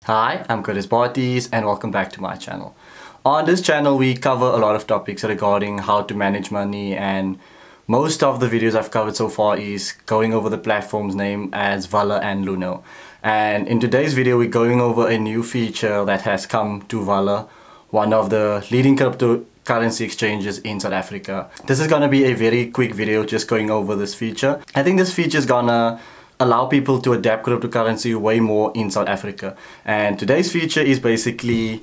Hi, I'm Curtis Bottis and welcome back to my channel. On this channel we cover a lot of topics regarding how to manage money, and most of the videos I've covered so far is going over the platforms name as VALR and Luno. And in today's video we're going over a new feature that has come to VALR, one of the leading cryptocurrency exchanges in South Africa. This is gonna be a very quick video just going over this feature. I think this feature is gonna allow people to adapt cryptocurrency way more in South Africa. And today's feature is basically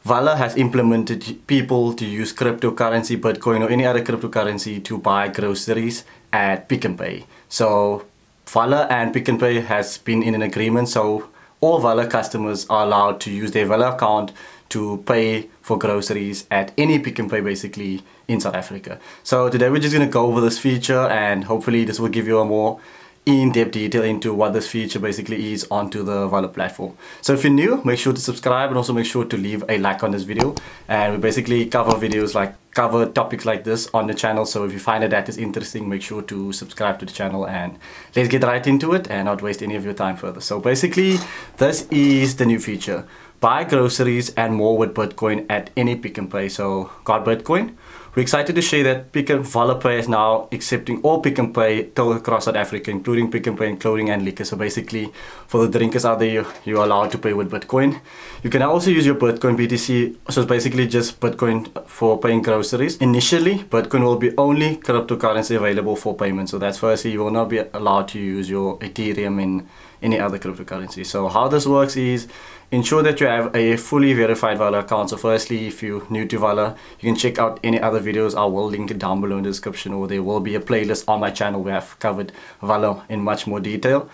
VALR has implemented people to use cryptocurrency, Bitcoin or any other cryptocurrency to buy groceries at Pick n Pay. So VALR and Pick n Pay has been in an agreement, so all VALR customers are allowed to use their VALR account to pay for groceries at any Pick n Pay basically in South Africa. So today we're just going to go over this feature, and hopefully this will give you a more in-depth detail into what this feature basically is onto the VALR platform. So if you're new, make sure to subscribe and also make sure to leave a like on this video. And we basically cover topics like this on the channel, so if you find that is interesting, make sure to subscribe to the channel, and let's get right into it and not waste any of your time further. So basically this is the new feature: buy groceries and more with Bitcoin at any Pick n Pay. So got Bitcoin. We're excited to share that VALR Pay is now accepting all Pick n Pay till across South Africa, including Pick n Pay in clothing and liquor. So basically, for the drinkers out there, you're allowed to pay with Bitcoin. You can also use your Bitcoin BTC, so it's basically just Bitcoin for paying groceries. Initially, Bitcoin will be only cryptocurrency available for payment. So that's firstly, you will not be allowed to use your Ethereum in any other cryptocurrency. So how this works is, ensure that you have a fully verified VALR account. So firstly, if you're new to VALR, you can check out any other videos. I will link it down below in the description, or there will be a playlist on my channel where I've covered VALR in much more detail.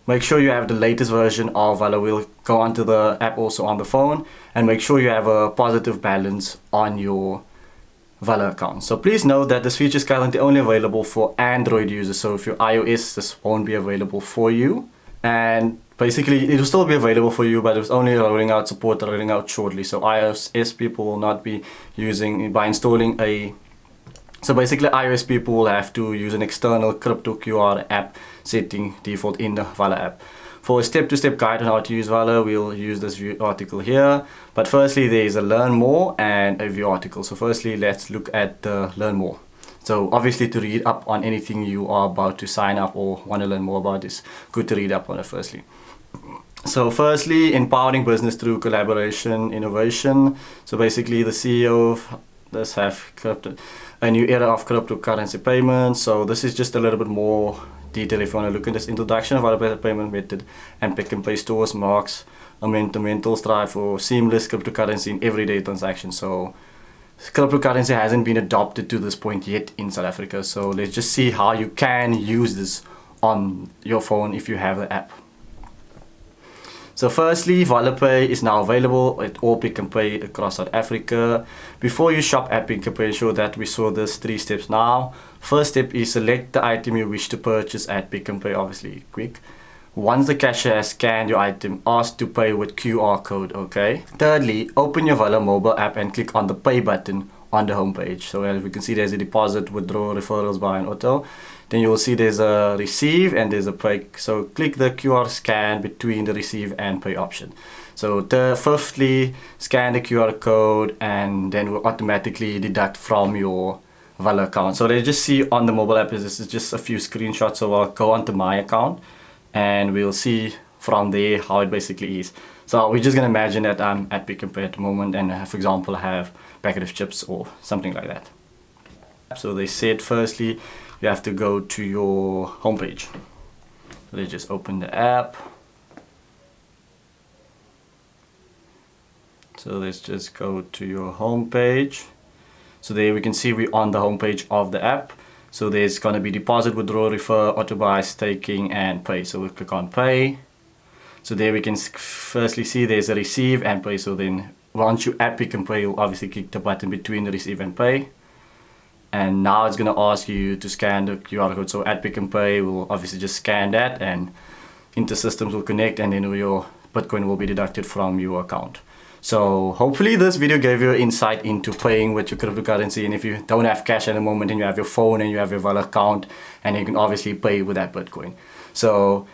Make sure you have the latest version of VALR. We'll go onto the app also on the phone, and make sure you have a positive balance on your VALR account. So please note that this feature is currently only available for Android users. So if you're iOS, this won't be available for you. And basically it will still be available for you, but it's only rolling out shortly. So iOS people will not be using by installing a, so basically iOS people will have to use an external crypto QR app setting default in the VALR app. For a step-to-step guide on how to use VALR, we'll use this view article here. But firstly, there is a learn more and a view article. So firstly, let's look at the learn more. So obviously, to read up on anything you are about to sign up or want to learn more about, is good to read up on it firstly. So firstly, empowering business through collaboration, innovation. So basically the CEO of this have a new era of cryptocurrency payments. So this is just a little bit more detail if you want to look at this. Introduction of our payment method and Pick n Pay stores marks a mental strive for seamless cryptocurrency in everyday transactions. So cryptocurrency hasn't been adopted to this point yet in South Africa. So let's just see how you can use this on your phone if you have the app. So firstly, VALR Pay is now available at all Pick n Pay across South Africa. Before you shop at Pick n Pay, ensure that we saw this 3 steps now. First step is select the item you wish to purchase at Pick n Pay, obviously quick. Once the cashier has scanned your item, ask to pay with QR code, okay? Thirdly, open your VALR mobile app and click on the pay button on the home page. So as we can see, there's a deposit, withdraw, referrals, buy and auto. Then you will see there's a receive and there's a pay. So click the QR scan between the receive and pay option. So fifthly, scan the QR code and then will automatically deduct from your VALR account. So they just see on the mobile app, this is just a few screenshots. So I'll go onto my account and we'll see from there how it basically is. So we're just gonna imagine that I'm at Pick n Pay at the moment, and for example I have a packet of chips or something like that. So they said firstly you have to go to your home page. So let's just open the app. So let's just go to your home page. So there we can see we're on the home page of the app. So there's going to be deposit, withdraw, refer, auto buy, staking and pay. So we'll click on pay. So there we can firstly see there's a receive and pay. So then once you add Pick n Pay, you'll obviously click the button between the receive and pay. And now it's going to ask you to scan the QR code. So at Pick n Pay, we'll obviously just scan that and InterSystems will connect, and then your Bitcoin will be deducted from your account. So hopefully this video gave you insight into paying with your cryptocurrency, and if you don't have cash at the moment and you have your phone and you have your VALR account, and you can obviously pay with that Bitcoin. So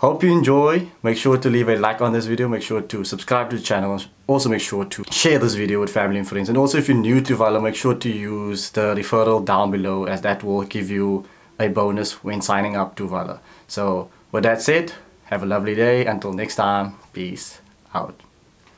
Hope you enjoy. Make sure to leave a like on this video. Make sure to subscribe to the channel. Also make sure to share this video with family and friends. And also if you're new to VALR, make sure to use the referral down below, as that will give you a bonus when signing up to VALR. So with that said, have a lovely day. Until next time, peace out.